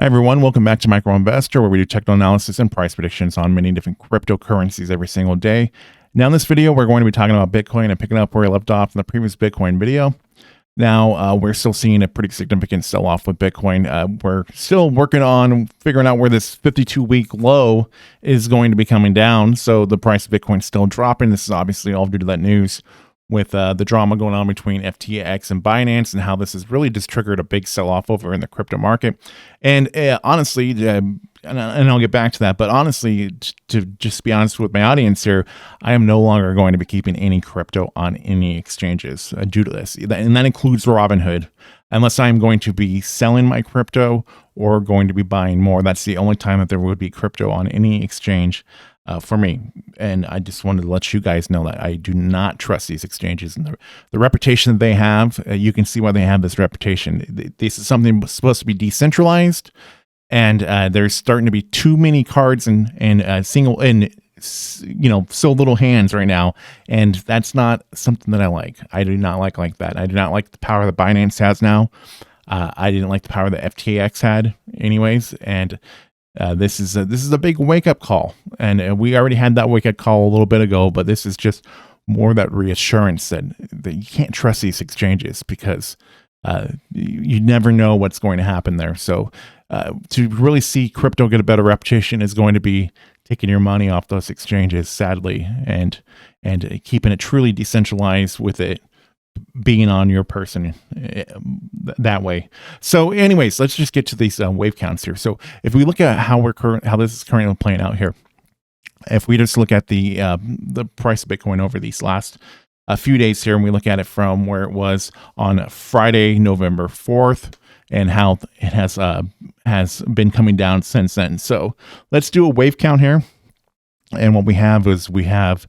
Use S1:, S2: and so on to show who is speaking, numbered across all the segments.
S1: Hi everyone, welcome back to Micro Investor, where we do technical analysis and price predictions on many different cryptocurrencies every single day. Now in this video, we're going to be talking about Bitcoin and picking up where we left off in the previous Bitcoin video. Now, we're still seeing a pretty significant sell-off with Bitcoin. We're still working on figuring out where this 52-week low is going to be coming down. So the price of Bitcoin is still dropping. This is obviously all due to that news with the drama going on between FTX and Binance, and how this has really just triggered a big sell-off over in the crypto market. And honestly, and I'll get back to that, but honestly, to just be honest with my audience here, I am no longer going to be keeping any crypto on any exchanges due to this. And that includes Robinhood, unless I'm going to be selling my crypto or going to be buying more. That's the only time that there would be crypto on any exchange for me. And I just wanted to let you guys know that I do not trust these exchanges and the reputation that they have. You can see why they have this reputation. This is something supposed to be decentralized, and there's starting to be too many cards and so little hands right now, and that's not something that I like. I do not like that. I do not like the power that Binance has now. I didn't like the power that FTX had, anyways, and this is a big wake up call, and we already had that wake up call a little bit ago. But this is just more that reassurance that you can't trust these exchanges, because you never know what's going to happen there. So to really see crypto get a better reputation is going to be taking your money off those exchanges, sadly, and keeping it truly decentralized, with it being on your person that way. So anyways, let's just get to these wave counts here. So if we look at how this is currently playing out here, if we just look at the price of Bitcoin over these last few days here, and we look at it from where it was on Friday, November 4th, and how it has been coming down since then. So let's do a wave count here. And what we have is we have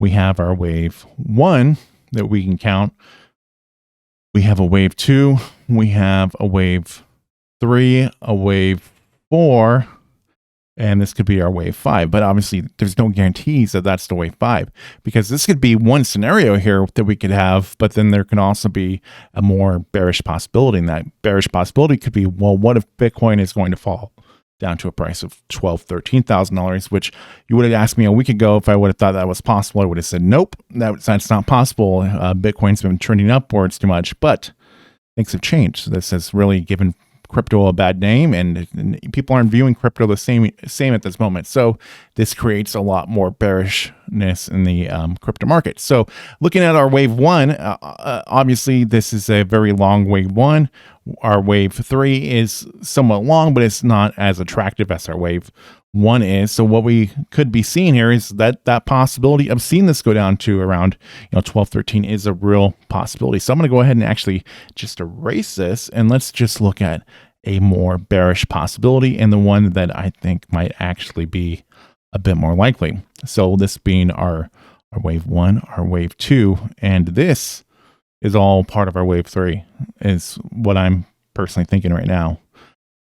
S1: our wave 1 that we can count. We have a wave 2, we have a wave 3, a wave 4, and this could be our wave 5. But obviously there's no guarantees that that's the wave 5, because this could be one scenario here that we could have, but then there can also be a more bearish possibility. And that bearish possibility could be, well, what if Bitcoin is going to fall down to a price of $12,000, $13,000, which you would have asked me a week ago if I would have thought that was possible. I would have said, nope, that's not possible. Bitcoin's been trending upwards too much, but things have changed. This has really given crypto a bad name, and people aren't viewing crypto the same at this moment. So this creates a lot more bearishness in the crypto market. So looking at our wave 1, obviously this is a very long wave 1. Our wave 3 is somewhat long, but it's not as attractive as our wave 1 is. So what we could be seeing here is that possibility of seeing this go down to around 12, 13 is a real possibility. So I'm going to go ahead and actually just erase this, and let's just look at a more bearish possibility, and the one that I think might actually be a bit more likely. So this being our wave 1, our wave 2, and this is all part of our wave 3, is what I'm personally thinking right now.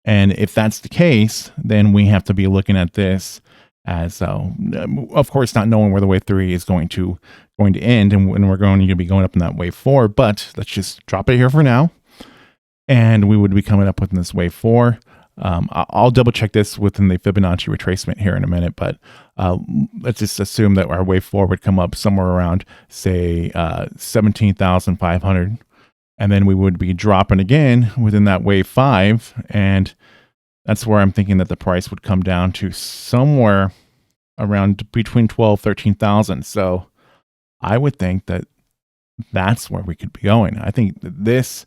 S1: And if that's the case, then we have to be looking at this as, of course, not knowing where the wave 3 is going to end, and when we're going to be going up in that wave 4. But let's just drop it here for now, and we would be coming up with this wave 4. I'll double check this within the Fibonacci retracement here in a minute, but let's just assume that our wave 4 would come up somewhere around, say, 17,500. And then we would be dropping again within that wave 5. And that's where I'm thinking that the price would come down to somewhere around between 12, 13,000. So I would think that that's where we could be going. I think that this,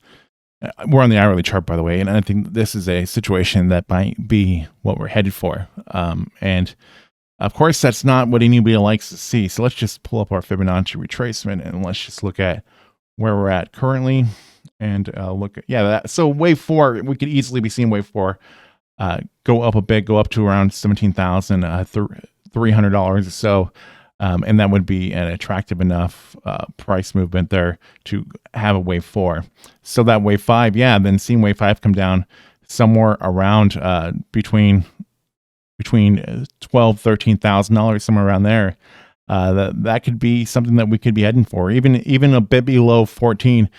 S1: we're on the hourly chart, by the way, and I think this is a situation that might be what we're headed for. And of course, that's not what anybody likes to see. So let's just pull up our Fibonacci retracement, and let's just look at where we're at currently, and look at, so wave 4, we could easily be seeing wave 4 go up a bit, go up to around $17,300 or so, and that would be an attractive enough price movement there to have a wave 4. So that wave 5, then seeing wave 5 come down somewhere around between $12,000, $13,000, somewhere around there. That could be something that we could be heading for, even a bit below 14,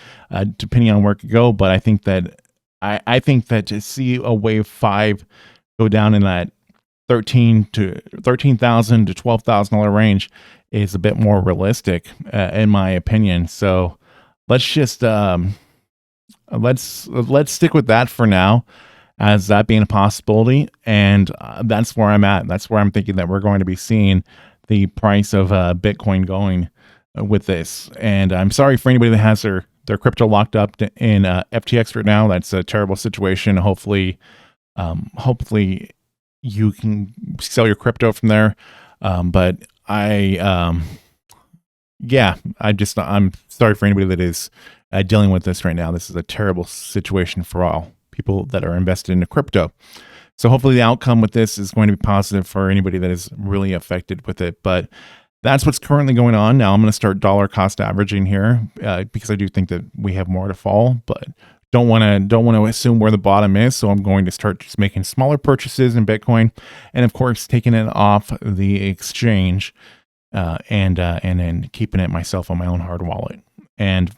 S1: depending on where it could go. But I think that I think that to see a wave 5 go down in that 13,000 to $12,000 range is a bit more realistic, in my opinion. So let's just let's stick with that for now, as that being a possibility. And that's where I'm at. That's where I'm thinking that we're going to be seeing the price of Bitcoin going with this. And I'm sorry for anybody that has their crypto locked up in FTX right now. That's a terrible situation. Hopefully you can sell your crypto from there. But I'm sorry for anybody that is dealing with this right now. This is a terrible situation for all people that are invested into crypto. So hopefully the outcome with this is going to be positive for anybody that is really affected with it. But that's what's currently going on. Now I'm going to start dollar cost averaging here, because I do think that we have more to fall, but don't want to assume where the bottom is. So I'm going to start just making smaller purchases in Bitcoin, and of course taking it off the exchange, and then keeping it myself on my own hard wallet, and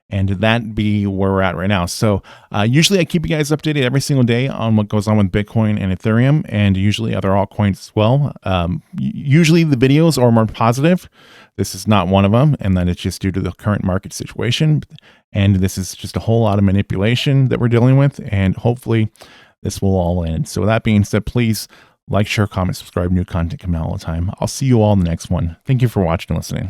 S1: that be where we're at right now. So usually I keep you guys updated every single day on what goes on with Bitcoin and Ethereum, and usually other altcoins as well. Usually the videos are more positive. This is not one of them, and that it's just due to the current market situation. And this is just a whole lot of manipulation that we're dealing with, and hopefully this will all end. So with that being said, please like, share, comment, subscribe. New content coming out all the time. I'll see you all in the next one. Thank you for watching and listening.